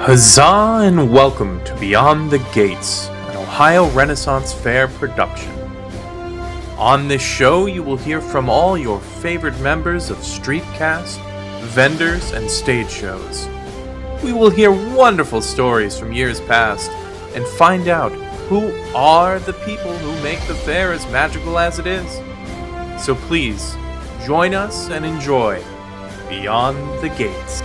Huzzah and welcome to Beyond the Gates, an Ohio Renaissance Faire production. On this show, you will hear from all your favorite members of Streetcast, vendors, and stage shows. We will hear wonderful stories from years past and find out who are the people who make the fair as magical as it is. So please, join us and enjoy Beyond the Gates.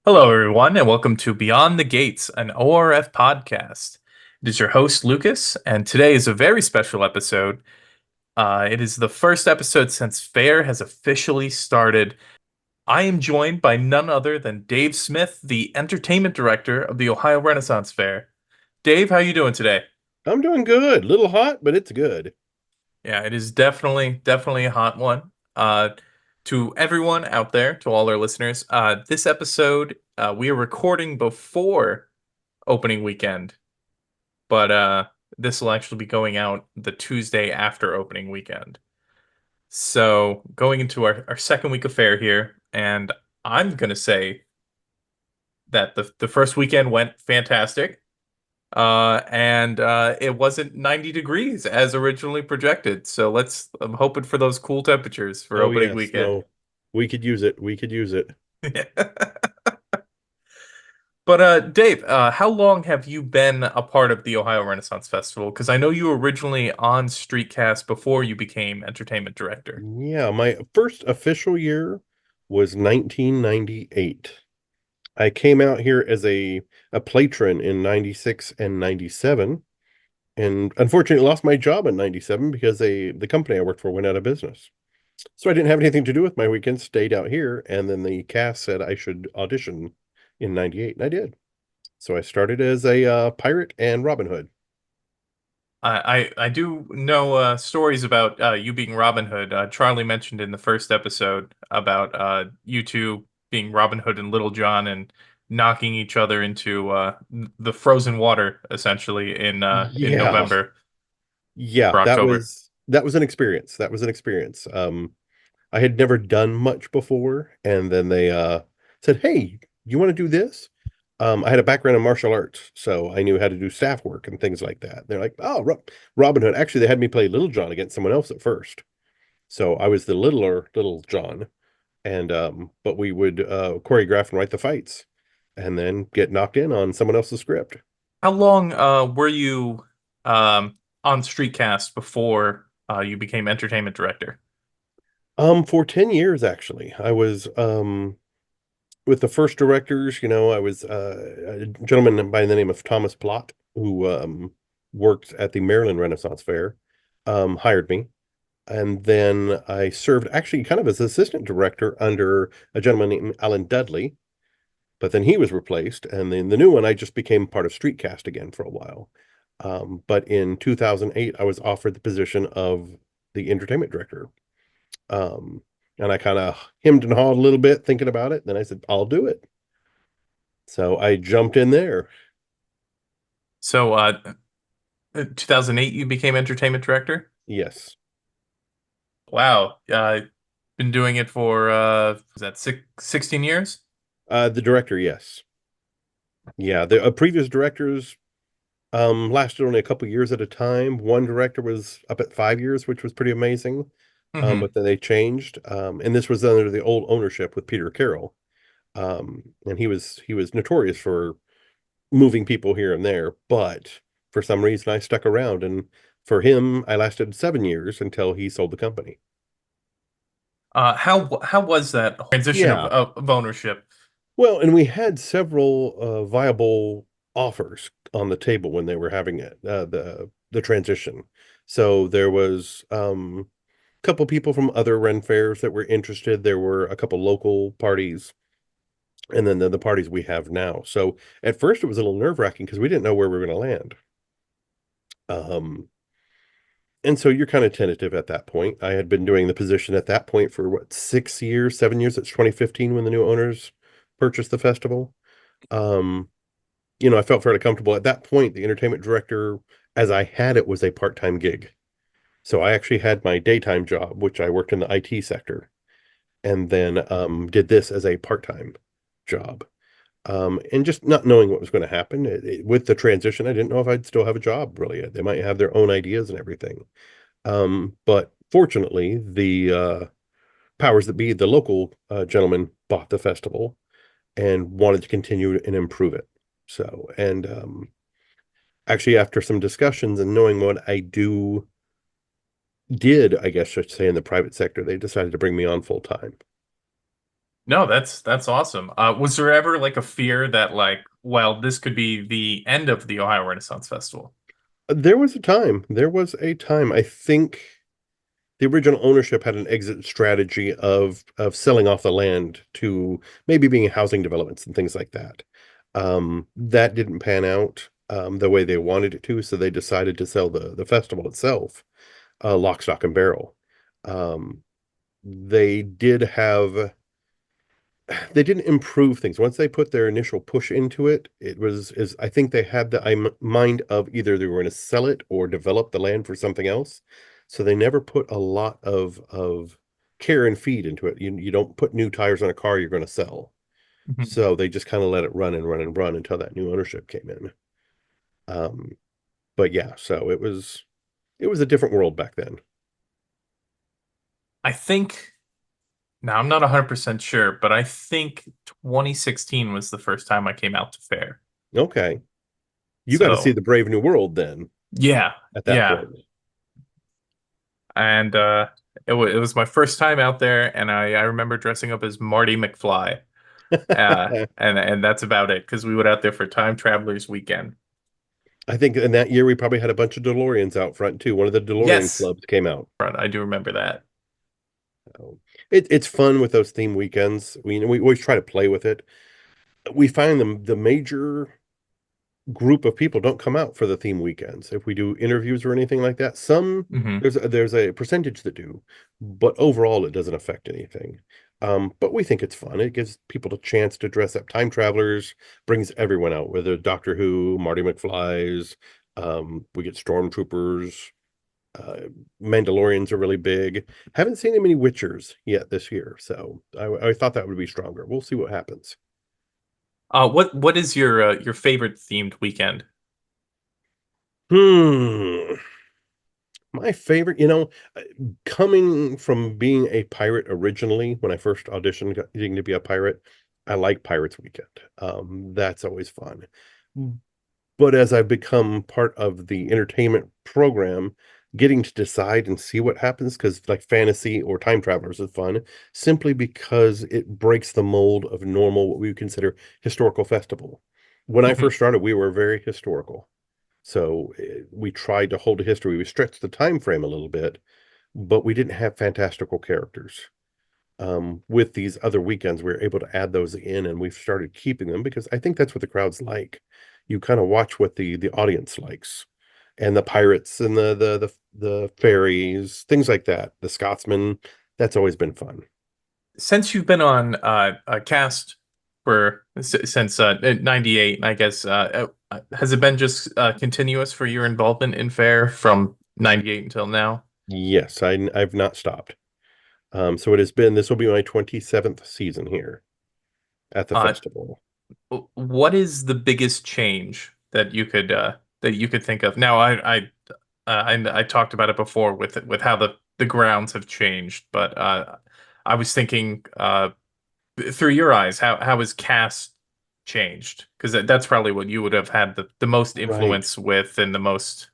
Hello, everyone, and welcome to Beyond the Gates, an ORF podcast. It is your host, Lucas, and today is a very special episode. It is the first episode since Fair has officially started. I am joined by none other than Dave Smith, the entertainment director of the Ohio Renaissance Faire. Dave, how are you doing today? I'm doing good. A little hot, but it's good. Yeah, it is definitely a hot one. To everyone out there, to all our listeners, this episode we are recording before opening weekend, but this will actually be going out the Tuesday after opening weekend. So going into our second week of fair here, and I'm gonna say that the first weekend went fantastic. And it wasn't 90 degrees as originally projected. So I'm hoping for those cool temperatures for Oh opening yes, weekend. no, we could use it. We could use it. But Dave, how long have you been a part of the Ohio Renaissance Festival? Because I know you were originally on Streetcast before you became entertainment director. Yeah, my first official year was 1998. I came out here as a patron in 96 and 97, and unfortunately lost my job in 97 because the company I worked for went out of business. So I didn't have anything to do with my weekends, stayed out here, and then the cast said I should audition in 98, and I did. So I started as a pirate and Robin Hood. I do know stories about you being Robin Hood. Charlie mentioned in the first episode about you two being Robin Hood and Little John and knocking each other into the frozen water essentially in Yeah. November Yeah, or that October. was that was an experience. That was an experience. I had never done much before, and then they said, "Hey, you want to do this?" I had a background in martial arts, so I knew how to do staff work and things like that. They're like, "Oh, Robin Hood." Actually, they had me play Little John against someone else at first, so I was the littler Little John, and but we would choreograph and write the fights, and then get knocked in on someone else's script. How long were you on Streetcast before you became entertainment director? For 10 years, actually. I was with the first directors, I was a gentleman by the name of Thomas Plott, who worked at the Maryland Renaissance Fair, hired me. And then I served actually kind of as assistant director under a gentleman named Alan Dudley, but then he was replaced. And then the new one, I just became part of Streetcast again for a while. But in 2008, I was offered the position of the entertainment director. Um, and I kind of hemmed and hawed a little bit thinking about it. Then I said, I'll do it. So I jumped in there. So 2008 you became entertainment director? Yes. Wow. Been doing it for is that 16 years? The director, yes. Yeah, the previous directors lasted only a couple years at a time. One director was up at 5 years, which was pretty amazing. Hmm. But then they changed. And this was under the old ownership with Peter Carroll. And he was notorious for moving people here and there, but for some reason I stuck around, and for him I lasted 7 years until he sold the company. How was that transition Yeah. of ownership? Well, and we had several viable offers on the table when they were having it, the transition. So there was a couple people from other Ren fairs that were interested. There were a couple local parties, and then the parties we have now. So at first it was a little nerve-wracking because we didn't know where we were going to land. And so you're kind of tentative at that point. I had been doing the position at that point for what, 6 years, 7 years. It's 2015 when the new owners purchased the festival. Um, I felt fairly comfortable at that point. The entertainment director, as I had it, was a part-time gig. So I actually had my daytime job, which I worked in the IT sector, and then did this as a part-time job. And just not knowing what was going to happen with the transition. I didn't know if I'd still have a job, really. They might have their own ideas and everything. But fortunately, the powers that be, the local gentleman bought the festival and wanted to continue and improve it. So, and actually, after some discussions and knowing what I did, I guess I should say, in the private sector, they decided to bring me on full time. No, that's awesome. Was there ever like a fear that like, well, this could be the end of the Ohio Renaissance Festival? There was a time, I think the original ownership had an exit strategy of selling off the land to maybe being housing developments and things like that. That didn't pan out the way they wanted it to, so they decided to sell the festival itself, lock, stock, and barrel. Um, they did have they didn't improve things once they put their initial push into it. It was is I think they had the mind of either they were going to sell it or develop the land for something else. So they never put a lot of care and feed into it. You don't put new tires on a car you're going to sell. Mhm. So they just kind of let it run and run and run until that new ownership came in. Um, but yeah, so it was a different world back then. I think now I'm not 100% sure, but I think 2016 was the first time I came out to fair. Okay, you got to see So the Brave New World then yeah, at that yeah, point. and it was my first time out there, and I remember dressing up as Marty McFly, and that's about it because we went out there for Time Travelers Weekend. I think in that year we probably had a bunch of DeLoreans out front too. One of the DeLorean Yes, clubs came out. I do remember that. So it's fun with those theme weekends. We always try to play with it. We find the major group of people don't come out for the theme weekends. If we do interviews or anything like that, some Hmm. there's a percentage that do, but overall it doesn't affect anything. But we think it's fun. It gives people a chance to dress up time travelers, brings everyone out, whether Doctor Who, Marty McFly's, we get stormtroopers, uh, Mandalorians are really big. Haven't seen any Witchers yet this year, so I thought that would be stronger. We'll see what happens. What is your favorite themed weekend? Hmm. My favorite, coming from being a pirate originally, when I first auditioned getting to be a pirate, I like Pirates Weekend. That's always fun. But as I've become part of the entertainment program, getting to decide and see what happens, because like fantasy or time travelers is fun, simply because it breaks the mold of normal, what we would consider historical festival. When I Mhm. first started, we were very historical. So we tried to hold a history. We stretched the time frame a little bit, but we didn't have fantastical characters. With these other weekends, we were able to add those in, and we've started keeping them because I think that's what the crowd's like. You kind of watch what the audience likes, and the pirates and the fairies, things like that. The Scotsman, that's always been fun. Since you've been on a cast for since '98, I guess has it been just continuous for your involvement in fair from '98 until now? Yes, I've not stopped. So it has been. This will be my 27th season here at the Uh, festival. what is the biggest change that you could think of? Now, I talked about it before with how the grounds have changed, but I was thinking through your eyes, how has cast changed? Because that's probably what you would have had the most Right. influence with and the most.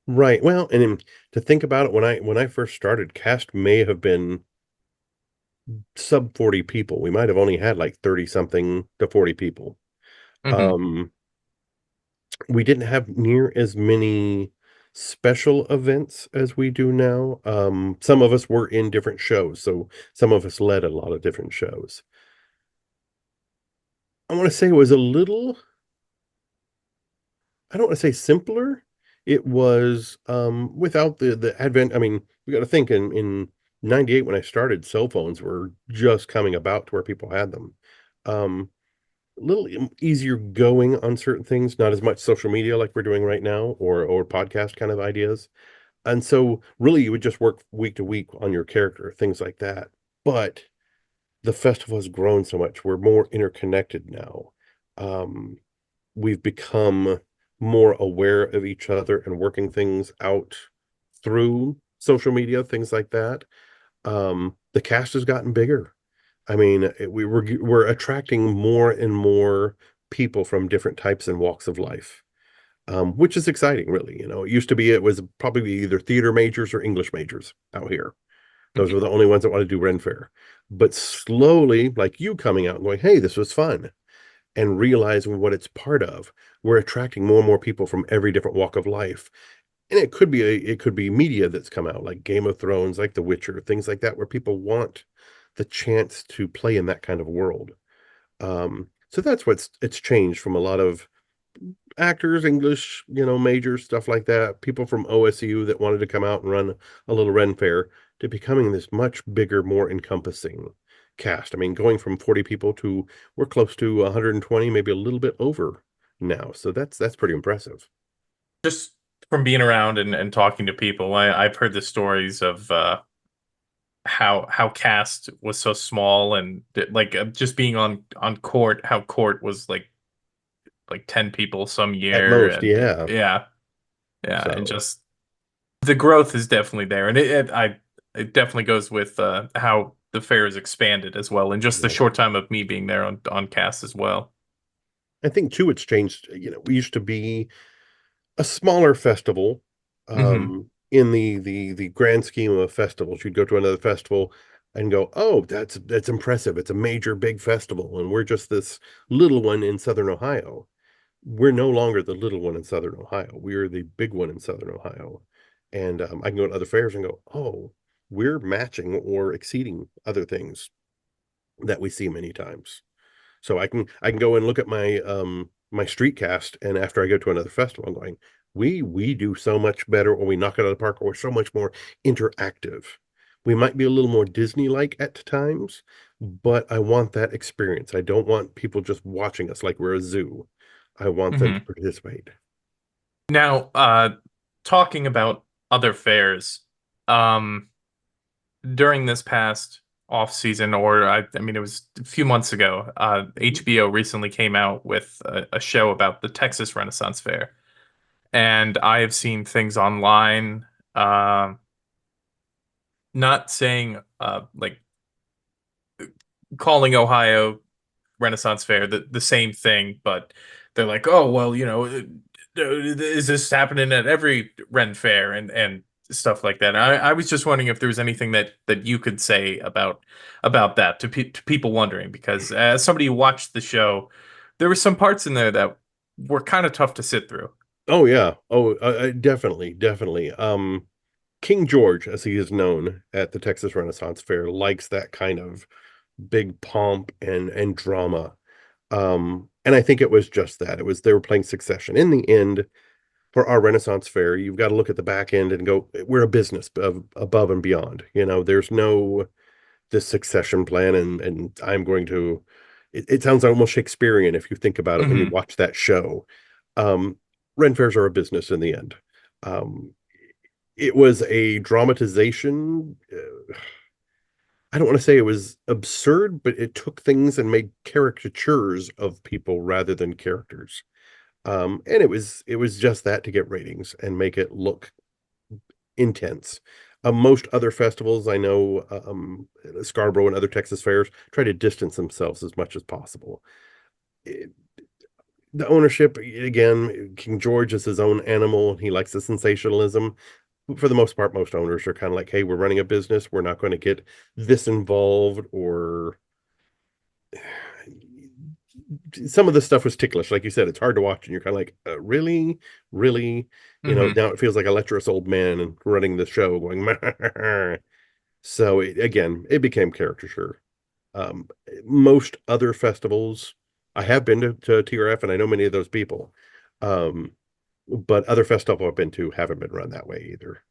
Right. Well, and then to think about it, when I first started, cast may have been sub 40 people. We might have only had like 30 something to 40 people. Mhm. Um, we didn't have near as many special events as we do now. Some of us were in different shows, so some of us led a lot of different shows. I want to say it was a little, I don't want to say simpler. It was without the advent. I mean, we got to think in 98 when I started, cell phones were just coming about to where people had them. Um, a little easier going on certain things, not as much social media like we're doing right now, or podcast kind of ideas. And so really you would just work week to week on your character, things like that. But the festival has grown so much. We're more interconnected now. Um, we've become more aware of each other and working things out through social media, things like that. The cast has gotten bigger. I mean, we're attracting more and more people from different types and walks of life, which is exciting, really. It used to be it was probably either theater majors or English majors out here. Those were the only ones that want to do Ren Fair. But slowly, like you coming out and going, "Hey, this was fun," and realizing what it's part of, we're attracting more and more people from every different walk of life. And it could be media that's come out like Game of Thrones, like The Witcher, things like that, where people want the chance to play in that kind of world. So that's it's changed from a lot of actors, English, majors, stuff like that, people from OSU that wanted to come out and run a little Ren Fair to becoming this much bigger, more encompassing cast. I mean, going from 40 people to we're close to 120, maybe a little bit over now. So that's pretty impressive. Just from being around and talking to people, I've heard the stories of how cast was so small and like just being on court, how court was like 10 people some At year, most, and yeah. yeah, and So, just the growth is definitely there, and it definitely goes with how the fair has expanded as well in just the yeah. short time of me being there on cast as well. I think too it's changed. We used to be a smaller festival, Hmm. in the grand scheme of festivals. You'd go to another festival and go, "Oh, that's impressive. It's a major big festival, and we're just this little one in Southern Ohio." We're no longer the little one in Southern Ohio. We are the big one in Southern Ohio. And I can go to other fairs and go, "Oh, we're matching or exceeding other things that we see many times." So I can go and look at my street cast, and after I go to another festival, I'm going, we do so much better, or we knock it out of the park, or we're so much more interactive. We might be a little more Disney-like at times, but I want that experience. I don't want people just watching us like we're a zoo. I want them to Hmm. participate. Now, talking about other fairs, um, during this past off season, or I mean, it was a few months ago, HBO recently came out with a show about the Texas Renaissance Fair, and I have seen things online, not saying like calling Ohio Renaissance Fair the same thing, but they're like, oh well, is this happening at every Ren Fair and stuff like that. I was just wondering if there was anything that you could say about that to people wondering, because as somebody who watched the show, there were some parts in there that were kind of tough to sit through. Oh yeah. Oh, definitely, definitely. King George, as he is known at the Texas Renaissance Fair, likes that kind of big pomp and drama. And I think it was just that. It was they were playing Succession. In the end, for our Renaissance Fair, you've got to look at the back end and go, we're a business of above and beyond. There's no this succession plan, and I'm going to it sounds almost Shakespearean if you think about it when you Hmm. watch that show. Um, Ren fairs are a business in the end. Um, it was a dramatization. I don't want to say it was absurd, but it took things and made caricatures of people rather than characters. And it was just that to get ratings and make it look intense. Most other festivals I know, Scarborough and other Texas fairs, try to distance themselves as much as possible. It- the ownership, again, King George is his own animal, and he likes the sensationalism. For the most part, most owners are kind of like, "Hey, we're running a business. We're not going to get this involved," or some of the stuff was ticklish. Like you said, it's hard to watch, and you're kind of like, really, really, Hmm. now it feels like a lecherous old man and running the show, going. So again, it became caricature. Most other festivals, I have been to TRF, and I know many of those people. Um, but other festivals I've been to haven't been run that way either.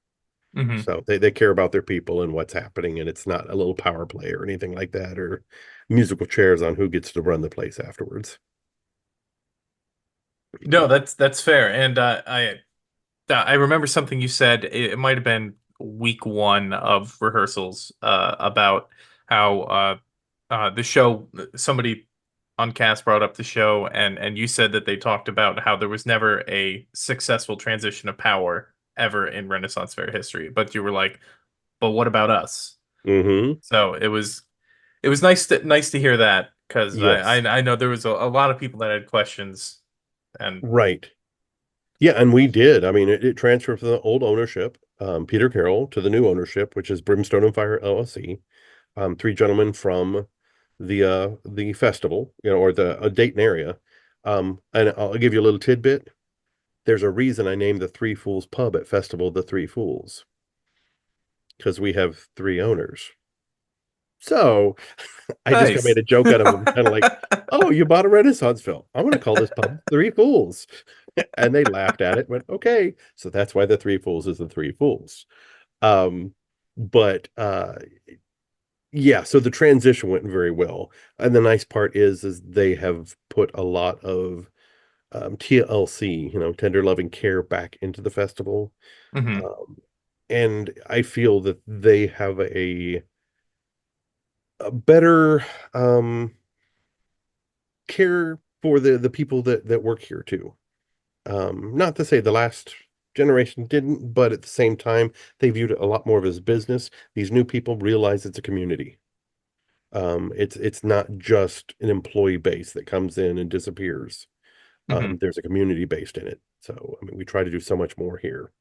Hmm. So they care about their people and what's happening, and it's not a little power play or anything like that, or musical chairs on who gets to run the place afterwards. No, that's fair, and I remember something you said. It might have been week one of rehearsals about how the show, somebody on cast brought up the show, and you said that they talked about how there was never a successful transition of power ever in Renaissance Fair history, but you were like, but what about us? Hmm. So it was nice to hear that, because I, Yes. I I know there was a lot of people that had questions. And Right. Yeah, and we did. I mean, it transferred from the old ownership, Peter Carroll, to the new ownership, which is Brimstone and Fire LLC. Three gentlemen from the festival, or the Dayton area. And I'll give you a little tidbit. There's a reason I named the Three Fools Pub at Festival the Three Fools, because we have three owners. So I just kind of nice. made a joke out of them, kind of like, "Oh, you bought a Renaissance film. I'm going to call this pub Three Fools." And they laughed at it, went, "Okay." So that's why the Three Fools is the Three Fools. Um, but yeah, so the transition went very well. And the nice part is they have put a lot of TLC, tender loving care, back into the festival. Hmm. Um, and I feel that they have a better care for the people that work here too. Not to say the last generation didn't, but at the same time, they viewed it a lot more of as business. These new people realize it's a community. It's not just an employee base that comes in and disappears. Hmm. There's a community based in it. So, I mean, we try to do so much more here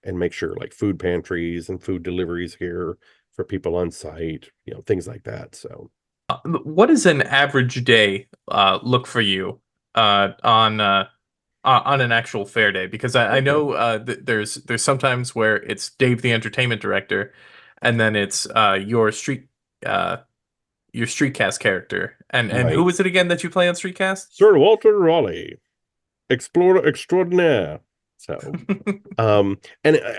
and make sure like food pantries and food deliveries here for people on site, things like that. So, What does an average day look for you on an actual fair day? Because I okay. know there's sometimes where it's Dave the entertainment director, and then it's uh, your Streetcast character. And who Right. was it again that you play on Streetcast? Sir Walter Raleigh, explorer extraordinaire. So, and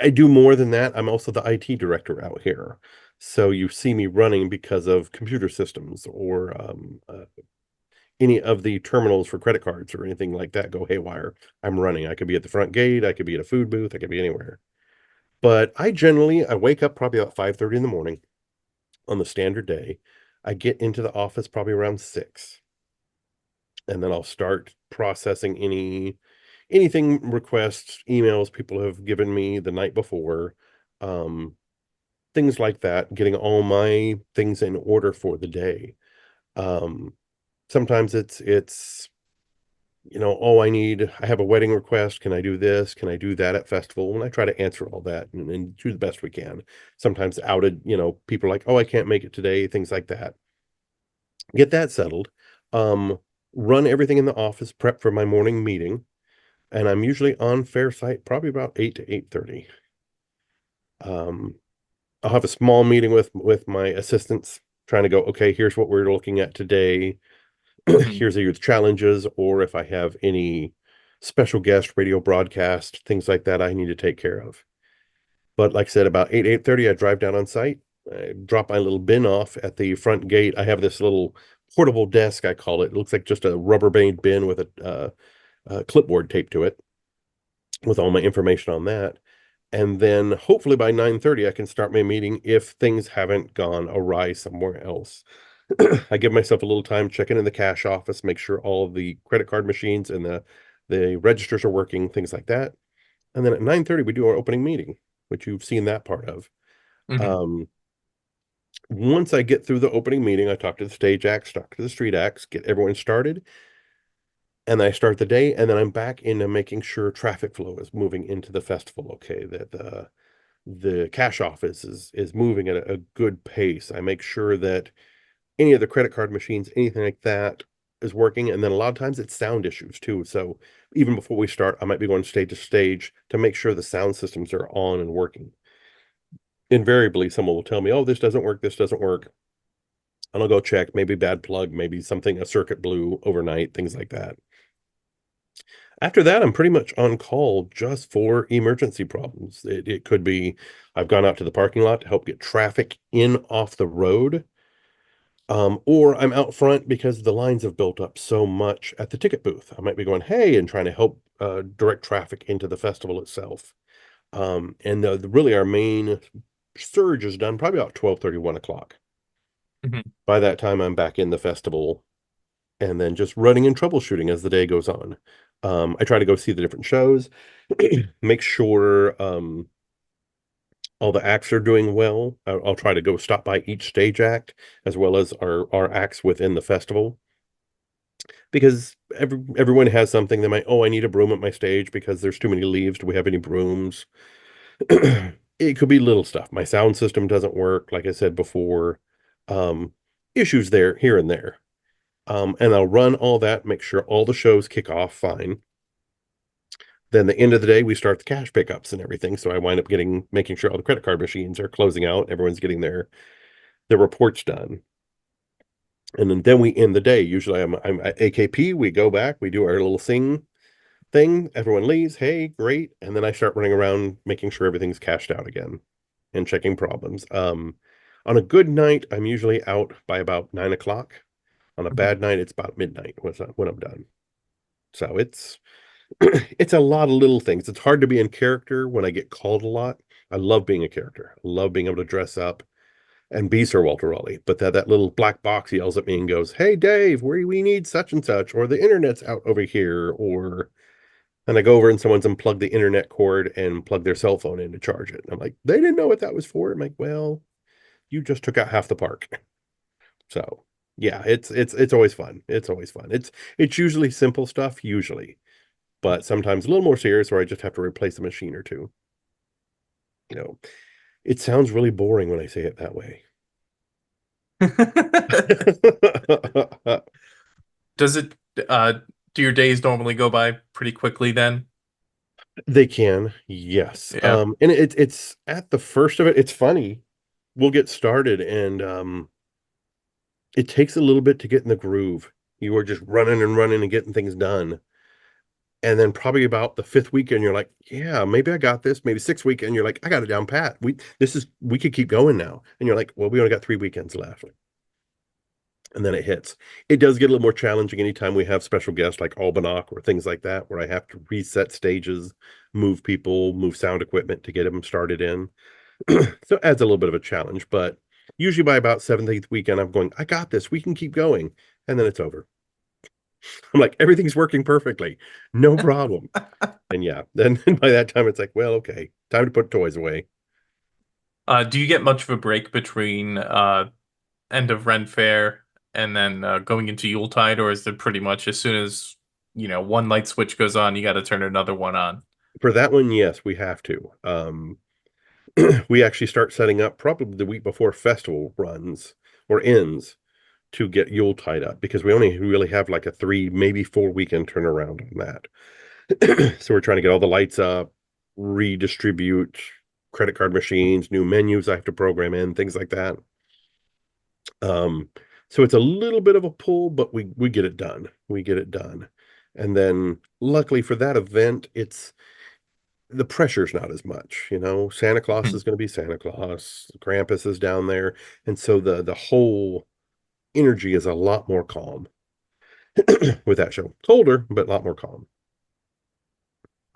I do more than that. I'm also the IT director out here. So you see me running because of computer systems or any of the terminals for credit cards or anything like that go haywire. I'm running. I could be at the front gate, I could be at a food booth, I could be anywhere. But I wake up probably about 5:30 in the morning on the standard day. I get into the office probably around 6, and then I'll start processing anything, requests, emails people have given me the night before, um, things like that, getting all my things in order for the day. Um, Sometimes it's oh, I have a wedding request. Can I do this? Can I do that at festival? And I try to answer all that and do the best we can. Sometimes outed, people are like, oh, I can't make it today, things like that. Get that settled. Um, Run everything in the office, prep for my morning meeting, and I'm usually on fair site probably about 8 to 8:30. Um, I'll have a small meeting with my assistants, trying to go, okay, here's what we're looking at today. Hmm. Here's either challenges or if I have any special guest radio broadcast, things like that I need to take care of. But like I said, about 8, 8:30, I drive down on site. I drop my little bin off at the front gate. I have this little portable desk, I call it. It looks like just a Rubbermaid bin with a clipboard taped to it with all my information on that. And then hopefully by 9:30, I can start my meeting if things haven't gone awry somewhere else. I give myself a little time, check in the cash office, make sure all of the credit card machines and the registers are working, things like that. And then at 9:30, we do our opening meeting, which you've seen that part of. Hmm. Um, Once I get through the opening meeting, I talk to the stage acts, talk to the street acts, get everyone started, and then I start the day, and then I'm back into making sure traffic flow is moving into the festival. Okay, that the cash office is moving at a good pace. I make sure that any of the credit card machines, anything like that is working. And then a lot of times it's sound issues too. So even before we start, I might be going stage to stage to make sure the sound systems are on and working. Invariably, someone will tell me, oh, this doesn't work, this doesn't work. And I'll go check, maybe bad plug, maybe something, a circuit blew overnight, things like that. After that, I'm pretty much on call just for emergency problems. It could be I've gone out to the parking lot to help get traffic in off the road. Or I'm out front because the lines have built up so much at the ticket booth. I might be going, hey, and trying to help direct traffic into the festival itself. And really our main surge is done probably about 12:30, 1 o'clock. Mhm. By that time, I'm back in the festival and then just running and troubleshooting as the day goes on. I try to go see the different shows, make sure all the acts are doing well. I'll try to go stop by each stage act as well as our acts within the festival because everyone has something. They might, oh, I need a broom at my stage because there's too many leaves. Do we have any brooms? It could be little stuff. My sound system doesn't work, like I said before. Um, Issues there, here and there. And I'll run all that, make sure all the shows kick off fine. Then the end of the day, we start the cash pickups and everything. So I wind up making sure all the credit card machines are closing out. Everyone's getting their reports done. And then we end the day. Usually I'm at AKP. We go back, we do our little sing thing. Everyone leaves. Hey, great. And then I start running around making sure everything's cashed out again and checking problems. On a good night, I'm usually out by about 9 o'clock. On a Mhm. bad night, it's about midnight when I'm done. So it's it's a lot of little things. It's hard to be in character when I get called a lot. I love being a character. I love being able to dress up and be Sir Walter Raleigh. But that little black box yells at me and goes, "Hey Dave, where we need such and such," or the internet's out over here, or and I go over and someone's unplugged the internet cord and plugged their cell phone in to charge it. And I'm like, they didn't know what that was for. I'm like, well, you just took out half the park. So yeah, it's always fun. It's always fun. It's usually simple stuff, usually, but sometimes a little more serious where I just have to replace a machine or two. You know, it sounds really boring when I say it that way. Does it do your days normally go by pretty quickly then? They can, yes. Yeah. And it's at the first of it, it's funny. We'll get started and it takes a little bit to get in the groove. You are just running and running and getting things done. And then probably about the fifth weekend, you're like, yeah, maybe I got this. Maybe sixth weekend, you're like, I got it down pat. We could keep going now. And you're like, well, we only got 3 weekends left. And then it hits. It does get a little more challenging anytime we have special guests like Albanach or things like that, where I have to reset stages, move people, move sound equipment to get them started in. So it adds a little bit of a challenge, but usually by about 17th weekend, I'm going, I got this. We can keep going. And then it's over. I'm like, everything's working perfectly. No problem. And yeah, then by that time, it's like, well, okay, time to put toys away. Do you get much of a break between end of Ren Fair and then going into Yuletide, or is it pretty much as soon as one light switch goes on, you got to turn another one on? For that one, yes, we have to. We actually start setting up probably the week before festival runs or ends to get Yule tied up because we only really have like a 3, maybe 4 weekend turnaround on that. So we're trying to get all the lights up, redistribute credit card machines, new menus I have to program in, things like that. Um, so it's a little bit of a pull, but we get it done. We get it done. And then luckily for that event, it's the pressure's not as much, you know. Santa Claus is going to be Santa Claus, Krampus is down there, and so the whole energy is a lot more calm with that show. Colder, but a lot more calm.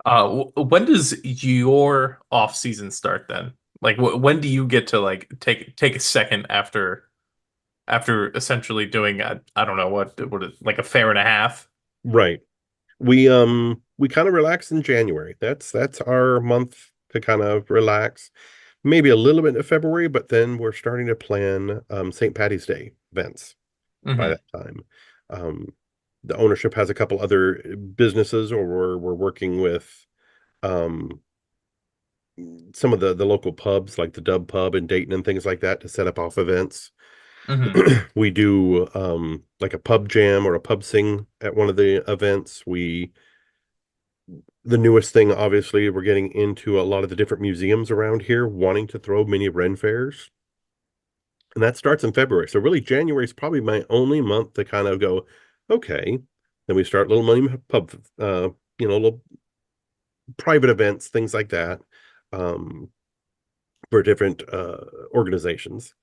When does your off season start then? Like, when do you get to like take a second after essentially doing I don't know like a fair and a half? Right. We kind of relax in January. That's our month to kind of relax. Maybe a little bit in February, but then we're starting to plan St. Patty's Day events by Hmm. that time. Um, the ownership has a couple other businesses, or we're working with um, some of the local pubs, like the Dub Pub in Dayton and things like that, to set up off events. Hmm. We do like a pub jam or a pub sing at one of the events. The newest thing, obviously, we're getting into a lot of the different museums around here wanting to throw mini Ren fairs. And that starts in February. So really January is probably my only month to kind of go, okay. Then we start little money pub little private events, things like that, um, for different organizations.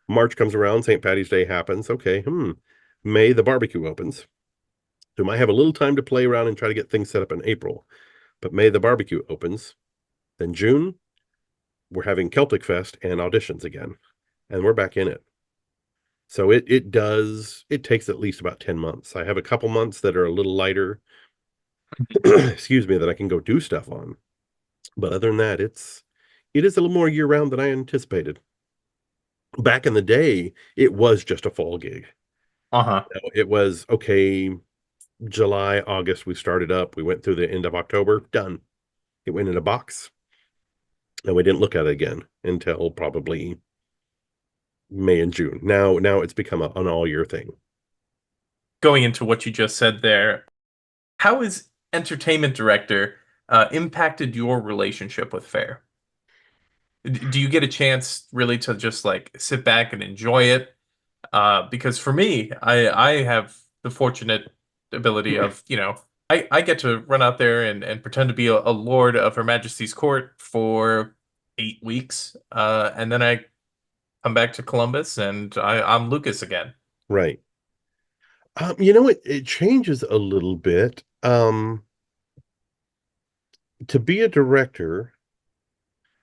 March comes around, St. Patty's Day happens. Okay, May the barbecue opens. So we might have a little time to play around and try to get things set up in April. But May the barbecue opens. Then June, we're having Celtic Fest and auditions again. And we're back in it. So it takes at least about 10 months. I have a couple months that are a little lighter, excuse me, that I can go do stuff on. But other than that, it is a little more year round than I anticipated. Back in the day, it was just a fall gig. Uh-huh. It was okay, July, August, we started up. We went through the end of October, done. It went in a box, and we didn't look at it again until probably May and June. Now it's become an all year thing. Going into what you just said there, how has entertainment director impacted your relationship with Fair? Do you get a chance really to just like sit back and enjoy it? Because for me, I have the fortunate ability of, I get to run out there and pretend to be a lord of Her Majesty's court for 8 weeks, and then I come back to Columbus and I'm Lucas again. Right. It changes a little bit. To be a director,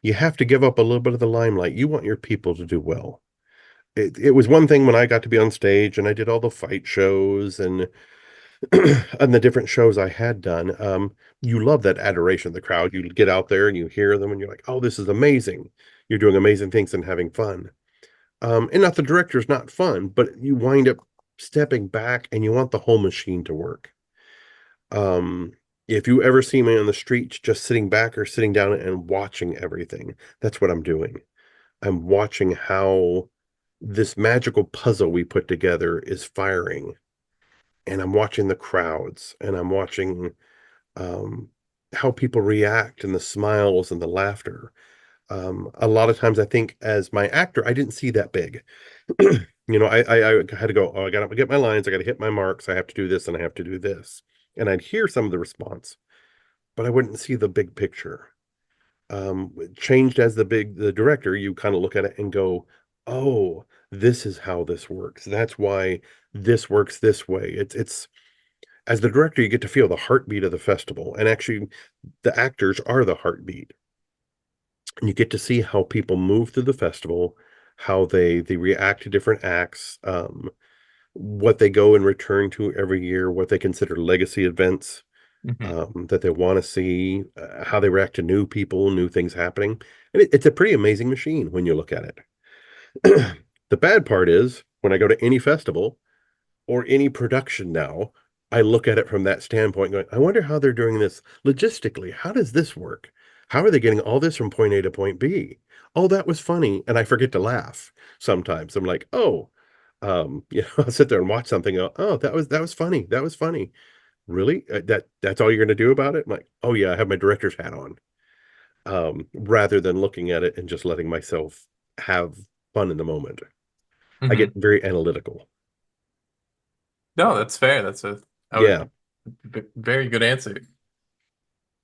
you have to give up a little bit of the limelight. You want your people to do well. It was one thing when I got to be on stage and I did all the fight shows and and the different shows I had done. You love that adoration of the crowd. You get out there and you hear them and you're like, oh, this is amazing. You're doing amazing things and having fun. And not the director's not fun, but you wind up stepping back and you want the whole machine to work. Um, if you ever see me on the street just sitting back or sitting down and watching everything, that's what I'm doing. I'm watching how this magical puzzle we put together is firing, and I'm watching the crowds, and I'm watching um, how people react and the smiles and the laughter. A lot of times, I think as my actor, I didn't see that big. I had to go, oh, I got to get my lines, I got to hit my marks, I have to do this, and I have to do this. And I'd hear some of the response, but I wouldn't see the big picture. Changed as the director, you kind of look at it and go, oh, this is how this works. That's why this works this way. It's as the director, you get to feel the heartbeat of the festival, and actually, the actors are the heartbeat. And you get to see how people move through the festival, how they react to different acts, what they go and return to every year, what they consider legacy events Hmm. that they want to see, how they react to new people, new things happening. And it's a pretty amazing machine when you look at it. The bad part is when I go to any festival or any production now, I look at it from that standpoint, going, I wonder how they're doing this logistically. How does this work? How are they getting all this from point A to point B? Oh, that was funny. And I forget to laugh sometimes. I'm like, oh, I'll sit there and watch something. And go, oh, that was funny. That was funny. Really? That's all you're going to do about it? I'm like, oh yeah, I have my director's hat on. Rather than looking at it and just letting myself have fun in the moment. I get Hmm. very analytical. No, that's fair. That's Yeah. very good answer.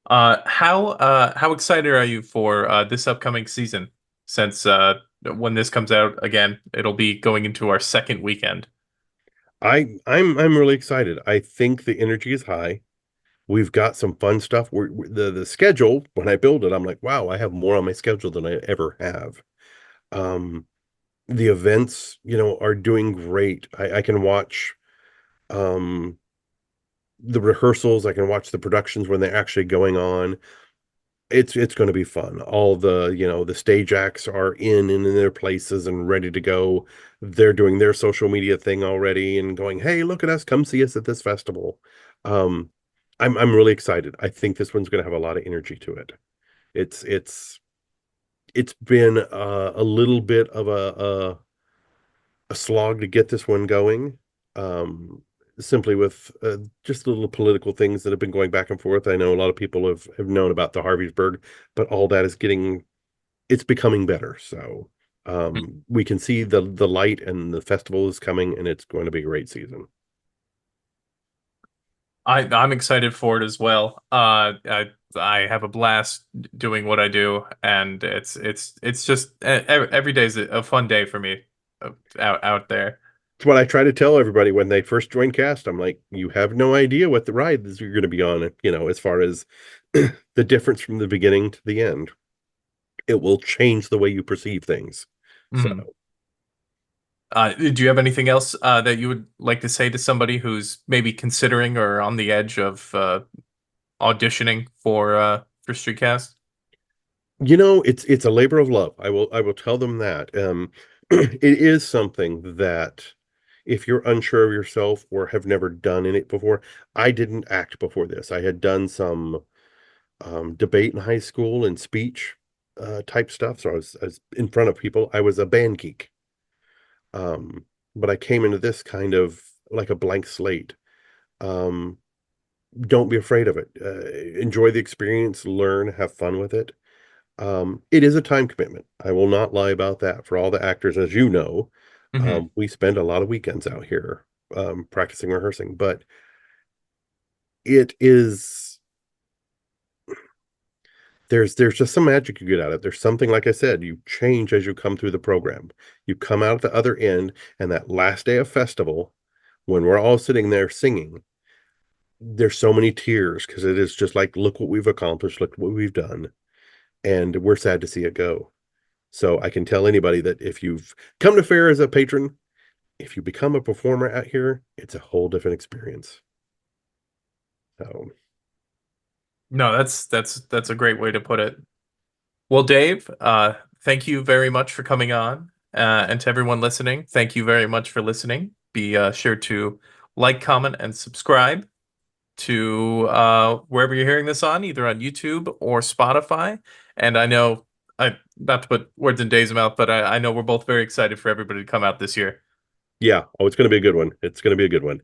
How excited are you for this upcoming season? Since when this comes out again, it'll be going into our second weekend. I'm really excited. I think the energy is high. We've got some fun stuff. The schedule, when I build it, I'm like, wow, I have more on my schedule than I ever have. Um, the events, are doing great. I can watch um the rehearsals, I can watch the productions when they're actually going on. It's going to be fun. All the stage acts are in their places and ready to go. They're doing their social media thing already and going, "Hey, look at us, come see us at this festival." Um I'm really excited. I think this one's going to have a lot of energy to it. It's been a little bit of a slog to get this one going. Um, Simply with just little political things that have been going back and forth. I know a lot of people have known about the Harveysburg, but all that is it's becoming better. So we can see the light and the festival is coming, and it's going to be a great season. I'm excited for it as well. I have a blast doing what I do, and it's just every day is a fun day for me out there. It's what I try to tell everybody when they first join cast. I'm like, you have no idea what the ride is you're going to be on, as far as the difference from the beginning to the end. It will change the way you perceive things. So Mhm. Do you have anything else that you would like to say to somebody who's maybe considering or on the edge of auditioning for Streetcast? It's a labor of love. I will tell them that. It is something that if you're unsure of yourself or have never done in it before, I didn't act before this. I had done some debate in high school and speech type stuff. So I was in front of people. I was a band geek. But I came into this kind of like a blank slate. Um, don't be afraid of it. Enjoy the experience, learn, have fun with it. It is a time commitment. I will not lie about that. For all the actors, as you know, Hmm. we spend a lot of weekends out here practicing, rehearsing, but it is there's just some magic you get out of it. There's something, like I said, you change as you come through the program. You come out at the other end, and that last day of festival, when we're all sitting there singing, there's so many tears because it is just like, look what we've accomplished, look what we've done, and we're sad to see it go. So I can tell anybody that if you've come to fair as a patron, if you become a performer out here, it's a whole different experience. So No, that's a great way to put it. Well, Dave, thank you very much for coming on, and to everyone listening, thank you very much for listening. Be sure to like, comment, and subscribe to wherever you're hearing this on, either on YouTube or Spotify. And I know I not to put words in Dave's mouth, but I know we're both very excited for everybody to come out this year. yeah, oh, it's going to be a good one. It's going to be a good one.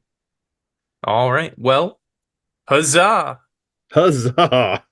All right. Well, huzzah! Huzzah!